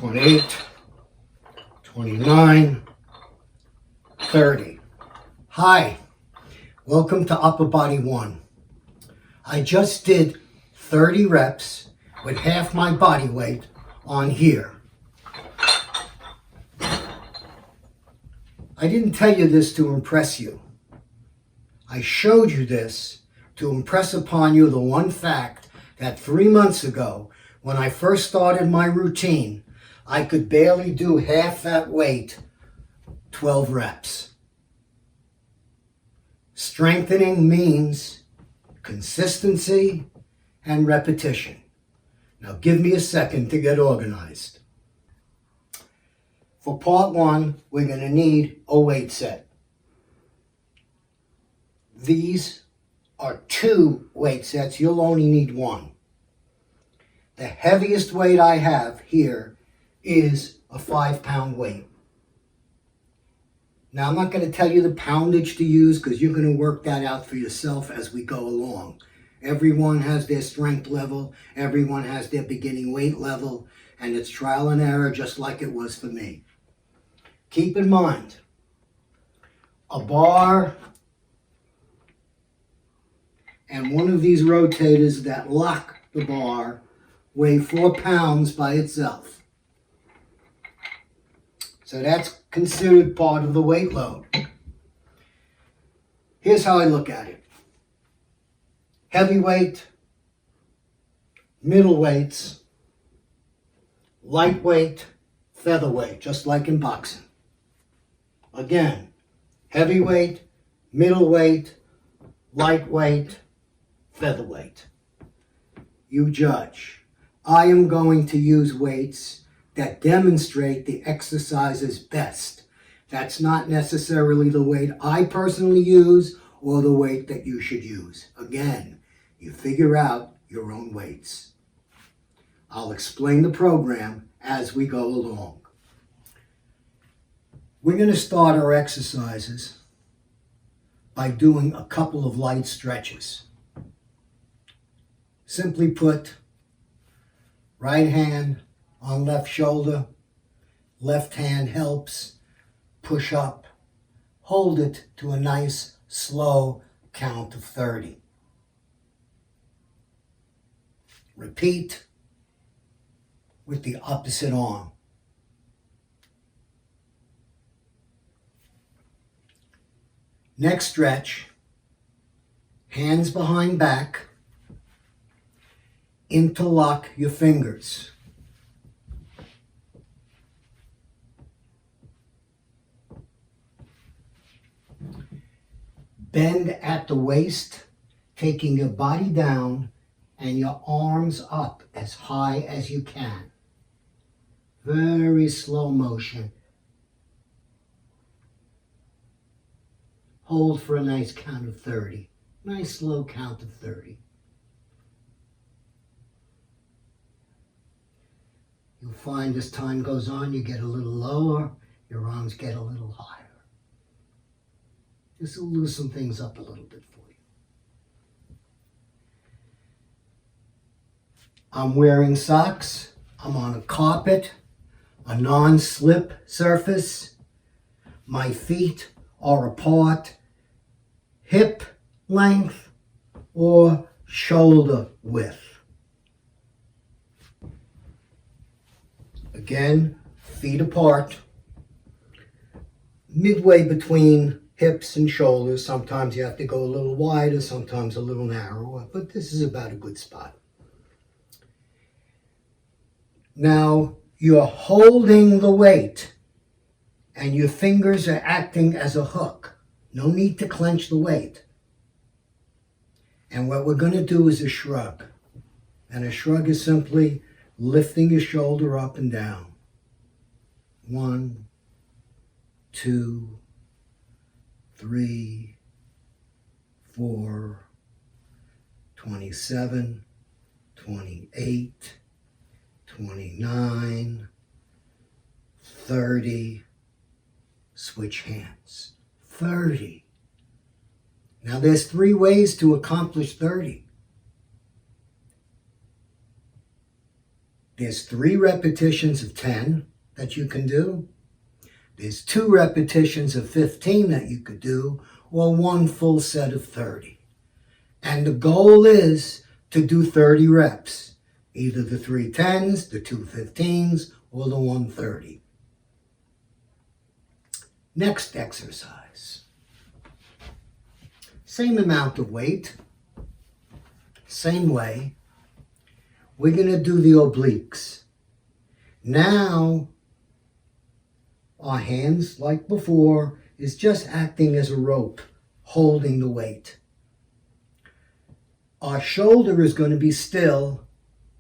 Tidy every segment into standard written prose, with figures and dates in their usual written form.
28, 29, 30. Hi, welcome to Upper Body 1. I just did 30 reps with half my body weight on here. I didn't tell you this to impress you. I showed you this to impress upon you the one fact that 3 months ago, when I first started my routine, I could barely do half that weight, 12 reps. Strengthening means consistency and repetition. Now give me a second to get organized. For part 1, we're going to need a weight set. These are 2 weight sets. You'll only need 1. The heaviest weight I have here is a 5-pound weight. Now, I'm not going to tell you the poundage to use because you're going to work that out for yourself as we go along. Everyone has their strength level. Everyone has their beginning weight level. And it's trial and error just like it was for me. Keep in mind, a bar and one of these rotators that lock the bar weigh 4 pounds by itself. So that's considered part of the weight load. Here's how I look at it. Heavyweight, middleweights, lightweight, featherweight, just like in boxing. Again, heavyweight, middleweight, lightweight, featherweight. You judge. I am going to use weights that demonstrate the exercises best. That's not necessarily the weight I personally use or the weight that you should use. Again, you figure out your own weights. I'll explain the program as we go along. We're going to start our exercises by doing a couple of light stretches. Simply put, right hand on left shoulder, left hand helps, push up, hold it to a nice slow count of 30. Repeat with the opposite arm. Next stretch, hands behind back, interlock your fingers. Bend at the waist, taking your body down and your arms up as high as you can. Very slow motion. Hold for a nice count of 30. Nice slow count of 30. You'll find as time goes on, you get a little lower, your arms get a little higher. This will loosen things up a little bit for you. I'm wearing socks. I'm on a carpet, a non-slip surface. My feet are apart, hip length or shoulder width. Again, feet apart, midway between hips and shoulders. Sometimes you have to go a little wider, sometimes a little narrower, but this is about a good spot. Now, you're holding the weight and your fingers are acting as a hook. No need to clench the weight. And what we're going to do is a shrug. And a shrug is simply lifting your shoulder up and down. 1, 2, 3, 4, 27, 28, 29, 30. Switch hands. 30. Now there's 3 ways to accomplish 30. There's 3 repetitions of 10 that you can do. There's 2 repetitions of 15 that you could do, or 1 full set of 30. And the goal is to do 30 reps, either the 3 10s, the 2 15s, or the 1 30. Next exercise. Same amount of weight, same way. We're going to do the obliques. Now, our hands, like before, is just acting as a rope, holding the weight. Our shoulder is going to be still,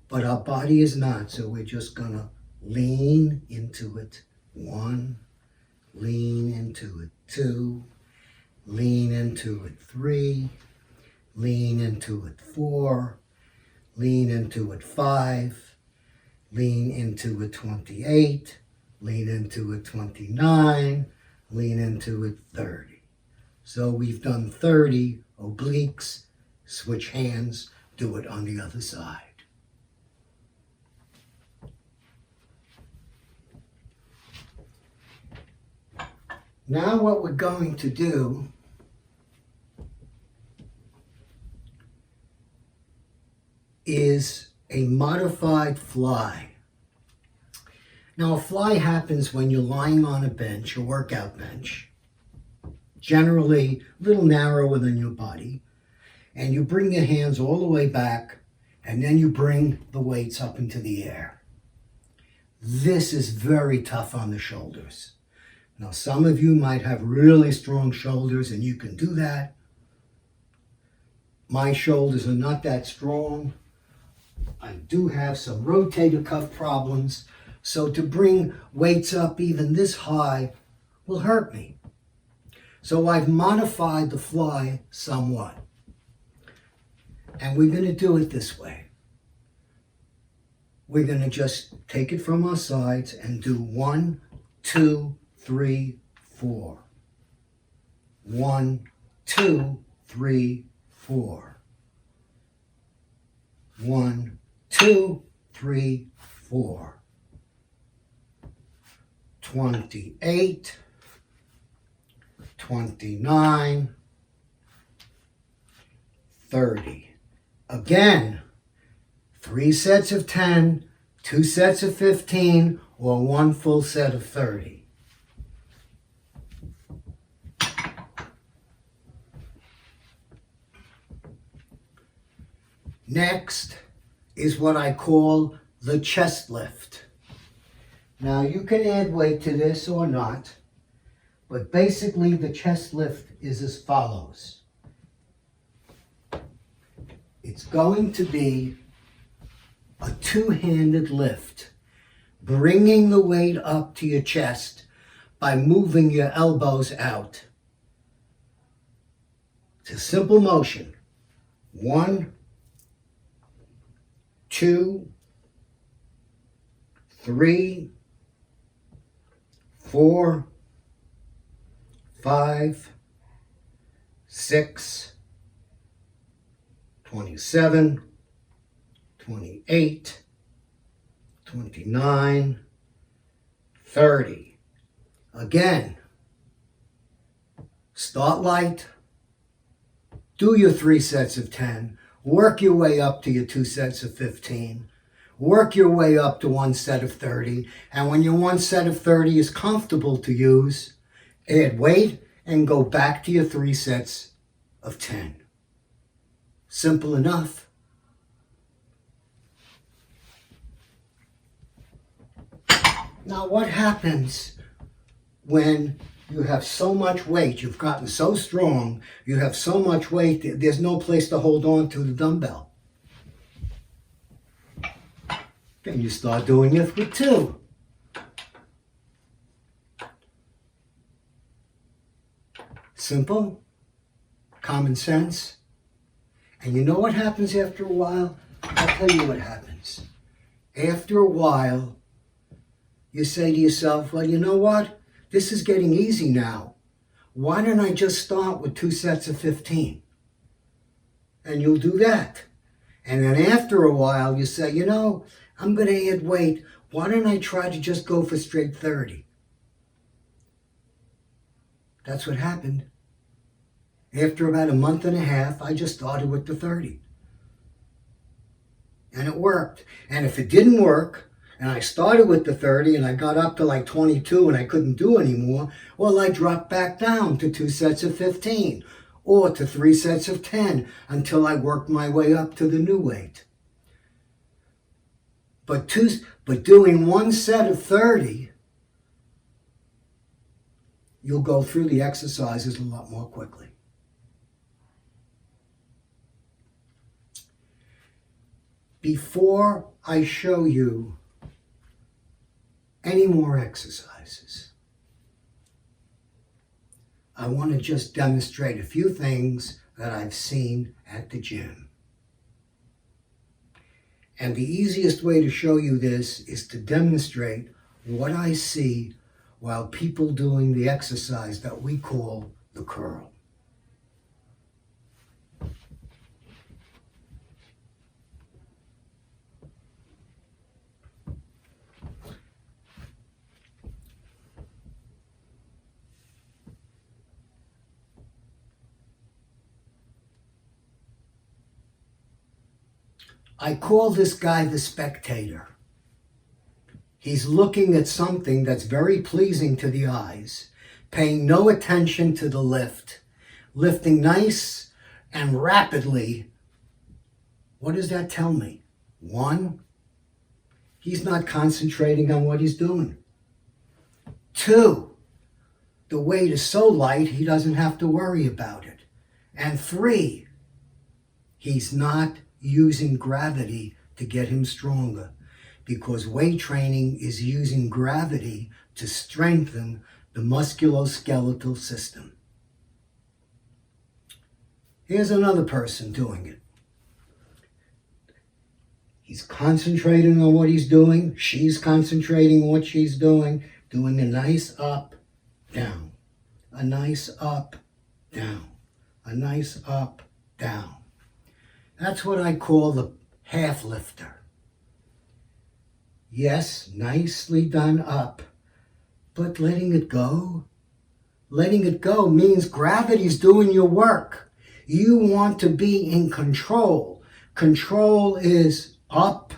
but our body is not, so we're just going to lean into it. 1, lean into it. 2, lean into it. 3, lean into it. 4, lean into it. 5, lean into it. 28, lean into it. 29, lean into it. 30. So we've done 30 obliques. Switch hands, do it on the other side. Now what we're going to do is a modified fly. Now a fly happens when you're lying on a bench, a workout bench, generally a little narrower than your body, and you bring your hands all the way back, and then you bring the weights up into the air. This is very tough on the shoulders. Now, some of you might have really strong shoulders, and you can do that. My shoulders are not that strong. I do have some rotator cuff problems, so to bring weights up even this high will hurt me. So I've modified the fly somewhat. And we're going to do it this way. We're going to just take it from our sides and do 1, 2, 3, 4. 1, 2, 3, 4. 1, 2, 3, 4. 28, 29, 30. Again, 3 sets of 10, 2 sets of 15, or 1 full set of 30. Next is what I call the chest lift. Now you can add weight to this or not, but basically the chest lift is as follows. It's going to be a 2-handed lift, bringing the weight up to your chest by moving your elbows out. It's a simple motion. 1, 2, 3, 4, 5, 6, 27, 28, 29, 30. Again, start light, do your 3 sets of 10, work your way up to your 2 sets of 15, work your way up to 1 set of 30, and when your 1 set of 30 is comfortable to use, add weight and go back to your 3 sets of 10. Simple enough. Now what happens when you have so much weight, you've gotten so strong, you have so much weight, there's no place to hold on to the dumbbell? Then you start doing it with 2. Simple, common sense. And you know what happens after a while? I'll tell you what happens. After a while, you say to yourself, well, you know what? This is getting easy now. Why don't I just start with 2 sets of 15? And you'll do that. And then after a while, you say, you know, I'm going to add weight. Why don't I try to just go for straight 30? That's what happened. After about a month and a half, I just started with the 30. And it worked. And if it didn't work, and I started with the 30 and I got up to like 22 and I couldn't do anymore, well, I dropped back down to 2 sets of 15 or to 3 sets of 10 until I worked my way up to the new weight. But doing 1 set of 30, you'll go through the exercises a lot more quickly. Before I show you any more exercises, I want to just demonstrate a few things that I've seen at the gym. And the easiest way to show you this is to demonstrate what I see while people doing the exercise that we call the curl. I call this guy the spectator. He's looking at something that's very pleasing to the eyes, paying no attention to the lift, lifting nice and rapidly. What does that tell me? 1, he's not concentrating on what he's doing. 2, the weight is so light he doesn't have to worry about it. And 3, he's not using gravity to get him stronger, because weight training is using gravity to strengthen the musculoskeletal system. Here's another person doing it. He's concentrating on what he's doing. She's concentrating on what she's doing a nice up, down, a nice up, down, a nice up, down. That's what I call the half lifter. Yes, nicely done up, but letting it go. Letting it go means gravity's doing your work. You want to be in control. Control is up.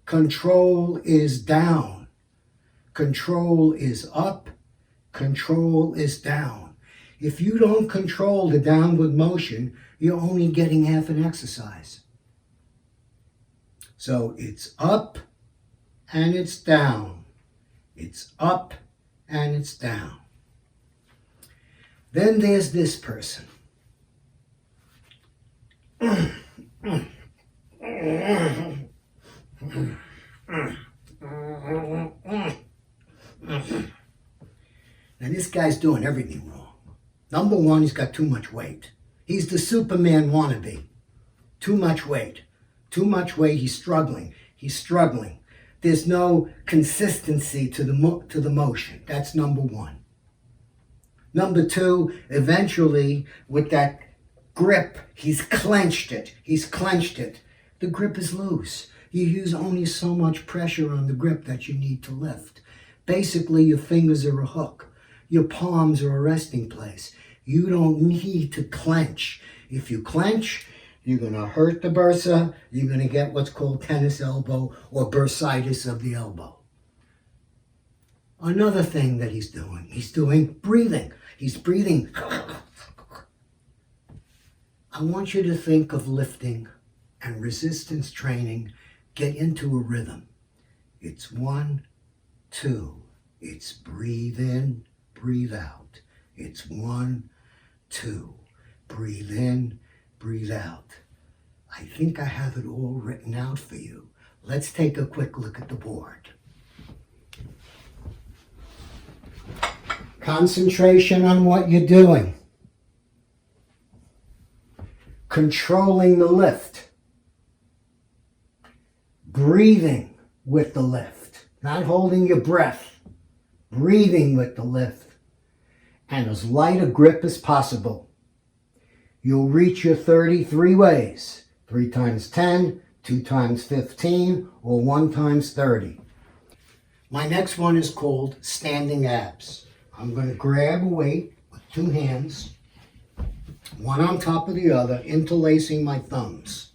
Control is down. Control is up. Control is down. If you don't control the downward motion, you're only getting half an exercise. So it's up and it's down. It's up and it's down. Then there's this person. Now this guy's doing everything wrong. Number 1, he's got too much weight. He's the Superman wannabe. Too much weight. Too much weight, he's struggling. He's struggling. There's no consistency to the motion. That's number 1. Number 2, eventually, with that grip, he's clenched it. He's clenched it. The grip is loose. You use only so much pressure on the grip that you need to lift. Basically, your fingers are a hook. Your palms are a resting place. You don't need to clench. If you clench, you're going to hurt the bursa. You're going to get what's called tennis elbow or bursitis of the elbow. Another thing that he's doing breathing. He's breathing. I want you to think of lifting and resistance training. Get into a rhythm. It's 1, 2. It's breathe in, breathe out. It's 1, 2. Breathe in, breathe out. I think I have it all written out for you. Let's take a quick look at the board. Concentration on what you're doing. Controlling the lift. Breathing with the lift. Not holding your breath. Breathing with the lift. And as light a grip as possible. You'll reach your 30 3 ways. 3 times 10, 2 times 15, or 1 times 30. My next one is called standing abs. I'm going to grab a weight with 2 hands, one on top of the other, interlacing my thumbs.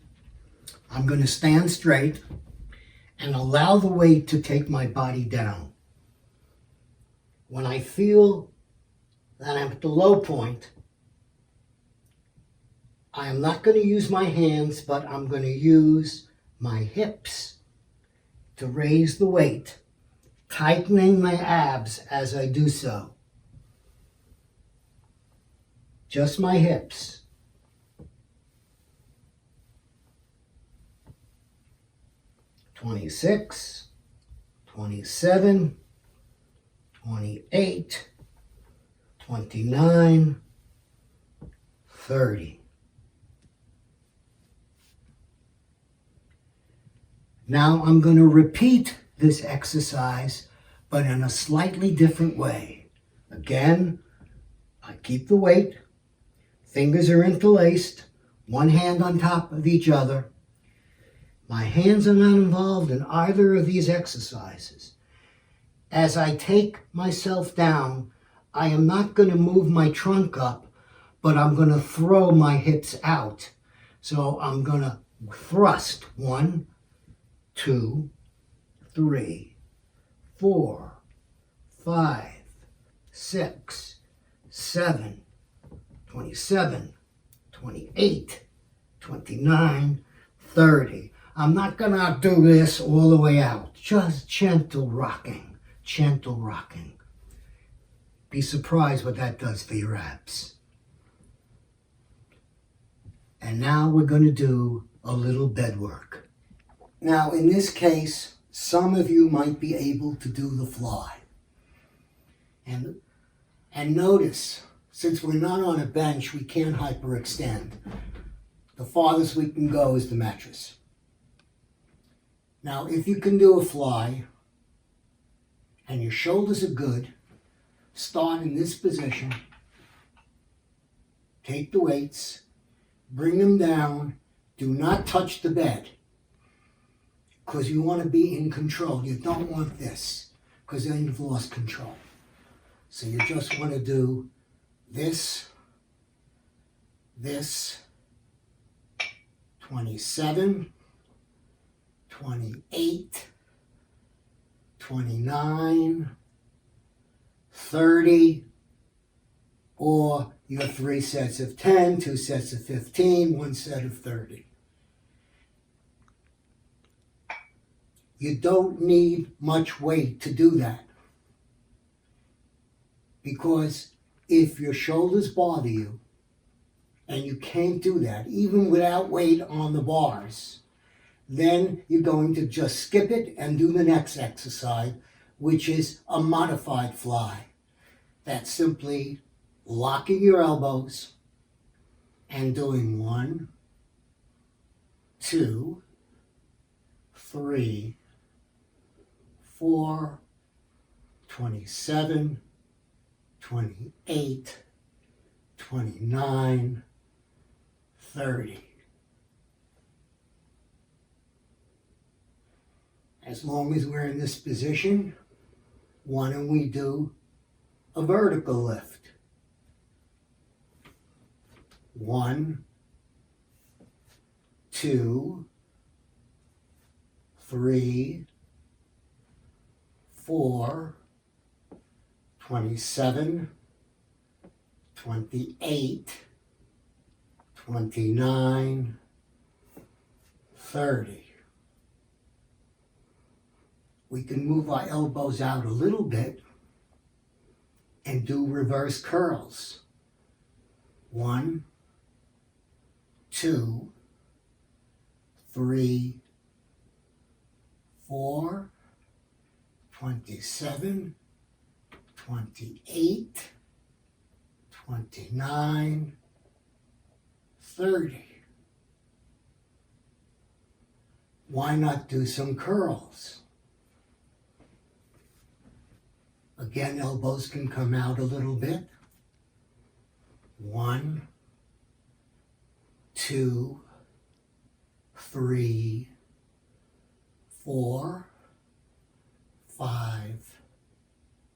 I'm going to stand straight and allow the weight to take my body down. When I feel that I'm at the low point, I am not going to use my hands, but I'm going to use my hips to raise the weight, tightening my abs as I do so. Just my hips. "26, 27, 28, 29, 30. Now I'm going to repeat this exercise, but in a slightly different way. Again, I keep the weight, fingers are interlaced, one hand on top of each other. My hands are not involved in either of these exercises. As I take myself down, I am not going to move my trunk up, but I'm going to throw my hips out. So I'm going to thrust 1, 2, 3, 4, 5, 6, 7, 27, 28, 29, 30. I'm not going to do this all the way out. Just gentle rocking, gentle rocking. Be surprised what that does for your abs. And now we're going to do a little bed work. Now, in this case, some of you might be able to do the fly. And notice, since we're not on a bench, we can't hyperextend. The farthest we can go is the mattress. Now, if you can do a fly, and your shoulders are good, start in this position. Take the weights, bring them down. Do not touch the bed, because you want to be in control. You don't want this, because then you've lost control. So you just want to do this, 27, 28, 29, 30, or your 3 sets of 10, 2 sets of 15, 1 set of 30. You don't need much weight to do that, because if your shoulders bother you and you can't do that, even without weight on the bars, then you're going to just skip it and do the next exercise, which is a modified fly. That's simply locking your elbows and doing 1, 2, 3, 4, 27, 28, 29, 30. As long as we're in this position, why don't we do a vertical lift? 1, 2, 3, 4, 27, 28, 29, 30. We can move our elbows out a little bit and do reverse curls. 1, 2, 3, 4, 27, 28, 29, 30. Why not do some curls? Again, elbows can come out a little bit. 1, 2, 3, 4, 5,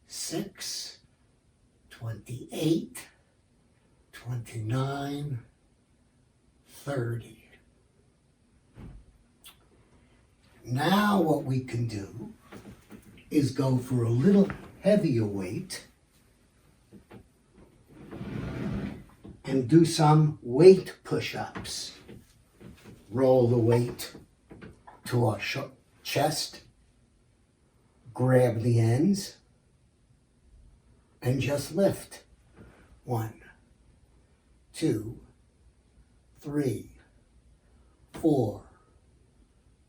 6, 28, 29, 30. Now what we can do is go for a little heavier weight and do some weight push-ups. Roll the weight to our chest, grab the ends, and just lift. 1, 2, 3, 4,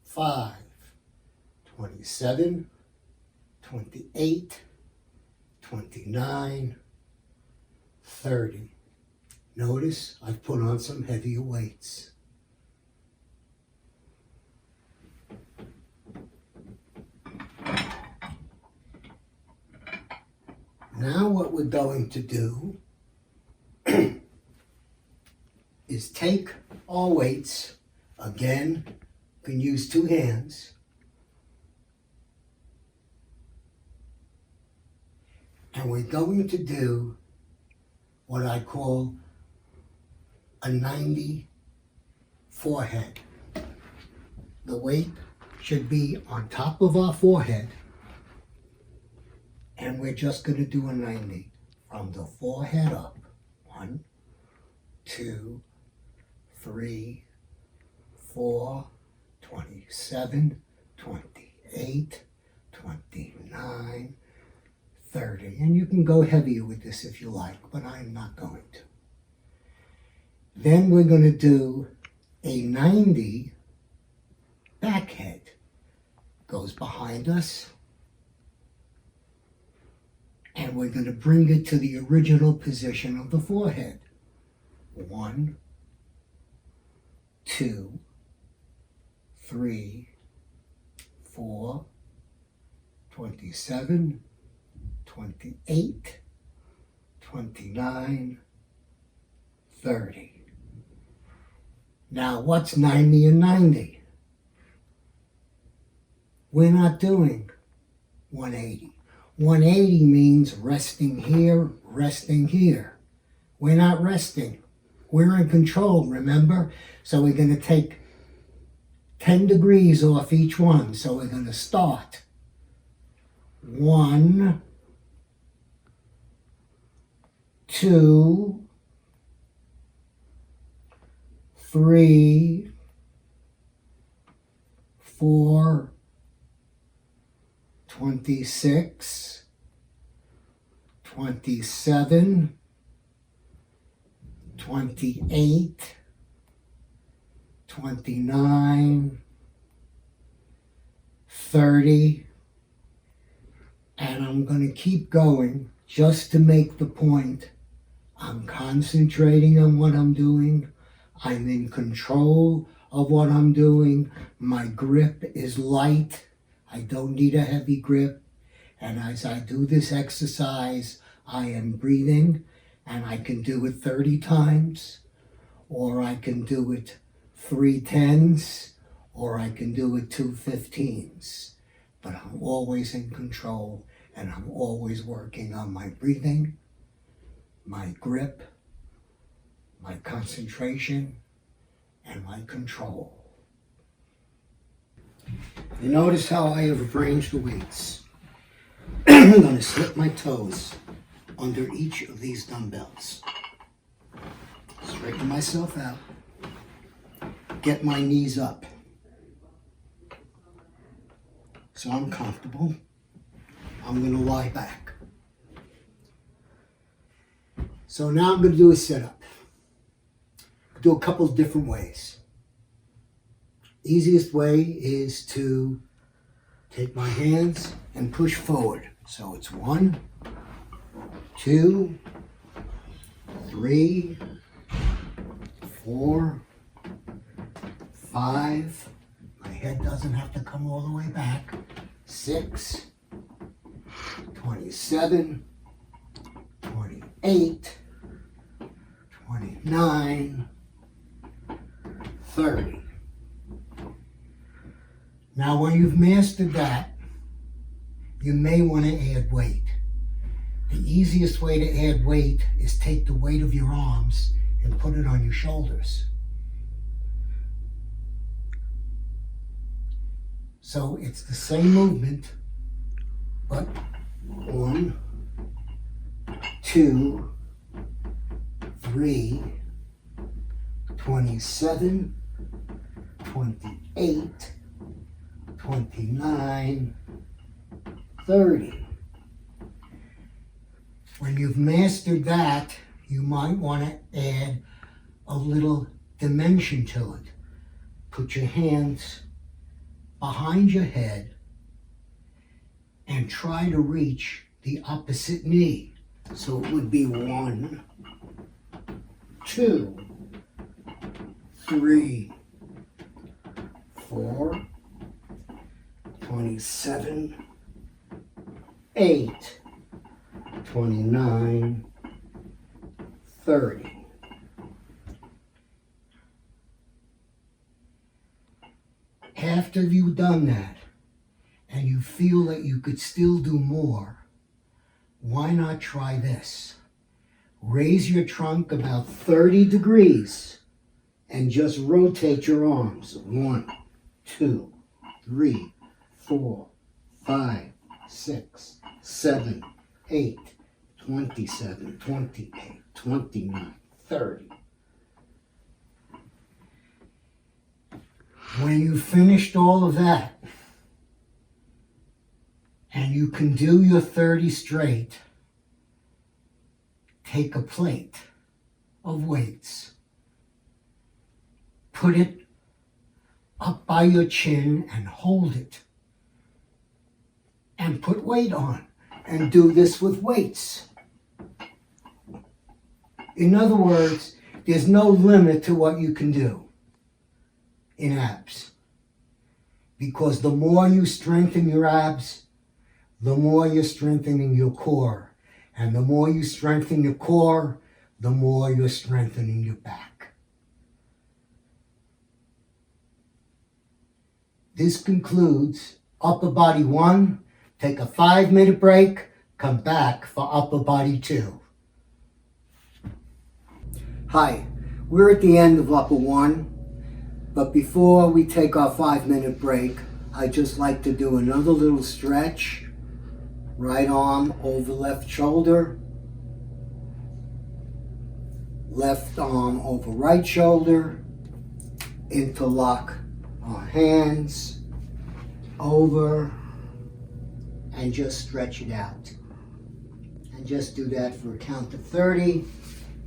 5, 27, 28, 29, 30. Notice I've put on some heavier weights. Now what we're going to do is take our weights, again, you can use 2 hands, and we're going to do what I call a 90 forehead. The weight should be on top of our forehead, and we're just going to do a 90 from the forehead up. 1, 2, 3, 4, 27, 28, 29, 30. And you can go heavier with this if you like, but I'm not going to. Then we're going to do a 90 back head. Goes behind us. And we're going to bring it to the original position of the forehead. 1, 2, 3, 4, 27, 28, 29, 30. Now, what's 90 and 90? We're not doing 180. 180 means resting here, resting here. We're not resting. We're in control, remember? So we're going to take 10 degrees off each one. So we're going to start 1, 2, 3, 4, 26, 27, 28, 29, 30, and I'm going to keep going just to make the point. I'm concentrating on what I'm doing. I'm in control of what I'm doing. My grip is light. I don't need a heavy grip. And as I do this exercise, I am breathing, and I can do it 30 times, or I can do it 3 10s, or I can do it 2 15s. But I'm always in control, and I'm always working on my breathing, my grip, my concentration, and my control. You notice how I have arranged the weights. I'm going to slip my toes under each of these dumbbells. Straighten myself out. Get my knees up so I'm comfortable. I'm going to lie back. So now I'm going to do a sit-up. Do a couple of different ways. Easiest way is to take my hands and push forward. So it's 1, 2, 3, 4, 5. My head doesn't have to come all the way back. 6, 27, 28, 29, 30. Now when you've mastered that, you may want to add weight. The easiest way to add weight is take the weight of your arms and put it on your shoulders. So it's the same movement, but 1, 2, 3, 27, 28, 29, 30. When you've mastered that, you might want to add a little dimension to it. Put your hands behind your head and try to reach the opposite knee. So it would be 1, 2, 3, 4, 27, 8, 29, 30. After you've done that, and you feel that you could still do more, why not try this? Raise your trunk about 30 degrees and just rotate your arms. 1, 2, 3, 4, 5, 6, 7, 8, 27, 28, 29, 30. When you've finished all of that, and you can do your 30 straight, take a plate of weights, put it up by your chin and hold it, and put weight on, and do this with weights. In other words, there's no limit to what you can do in abs, because the more you strengthen your abs, the more you're strengthening your core, and the more you strengthen your core, the more you're strengthening your back. This concludes upper body 1. Take a 5-minute break, come back for upper body 2. Hi, we're at the end of upper 1. But before we take our 5-minute break, I'd just like to do another little stretch. Right arm over left shoulder. Left arm over right shoulder. Interlock our hands over and just stretch it out. And just do that for a count of 30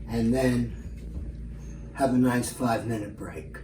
and then have a nice 5-minute break.